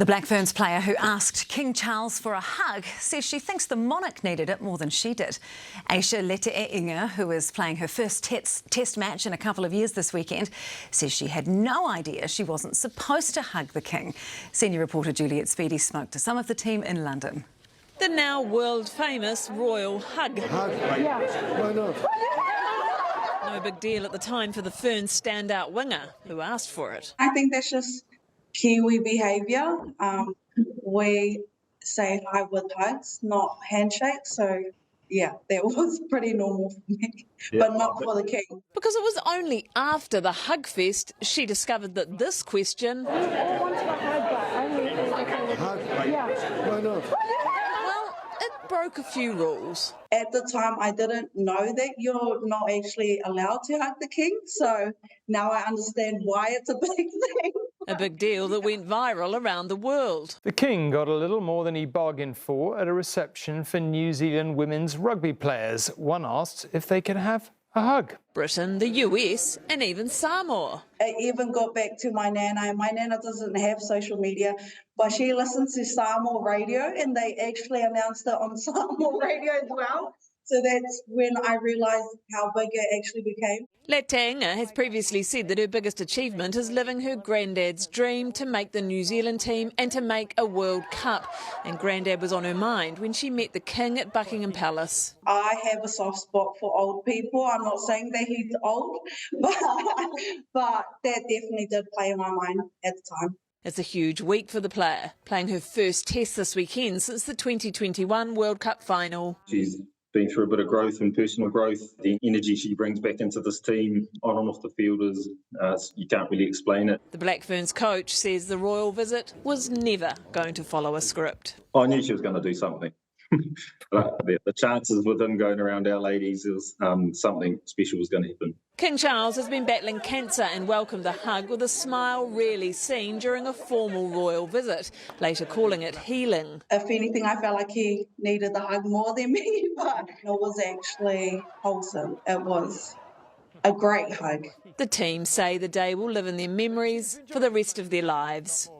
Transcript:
The Black Ferns player who asked King Charles for a hug says she thinks the monarch needed it more than she did. Aisha Leti-I'iga, who is playing her first test match in a couple of years this weekend, says she had no idea she wasn't supposed to hug the king. Senior reporter Juliet Speedy spoke to some of the team in London. The now world-famous royal hug. Yeah. Why not? No big deal at the time for the Ferns standout winger who asked for it. I think that's just Kiwi behaviour. We say hi with hugs, not handshakes. So, yeah, that was pretty normal for me, but not for the king. Because it was only after the hug fest she discovered that this question... Hug? Yeah. Why not? Well, it broke a few rules. At the time, I didn't know that you're not actually allowed to hug the king. So now I understand why it's a big thing. A big deal that went viral around the world. The King got a little more than he bargained for at a reception for New Zealand women's rugby players. One asked if they could have a hug. Britain, the US and even Samoa. I even got back to my nana. My nana doesn't have social media, but she listens to Samoa radio and they actually announced it on Samoa radio as well. So that's when I realised how big it actually became. Leti-I'iga has previously said that her biggest achievement is living her granddad's dream to make the New Zealand team and to make a World Cup. And Granddad was on her mind when she met the King at Buckingham Palace. I have a soft spot for old people. I'm not saying that he's old, but that definitely did play in my mind at the time. It's a huge week for the player, playing her first test this weekend since the 2021 World Cup final. She's been through a bit of growth and personal growth. The energy she brings back into this team on and off the field is, you can't really explain it. The Black Ferns coach says the royal visit was never going to follow a script. I knew she was going to do something. But the chances with him going around our ladies is something special was going to happen. King Charles has been battling cancer and welcomed the hug with a smile rarely seen during a formal royal visit, later calling it healing. If anything, I felt like he needed the hug more than me, but it was actually wholesome. It was a great hug. The team say the day will live in their memories for the rest of their lives.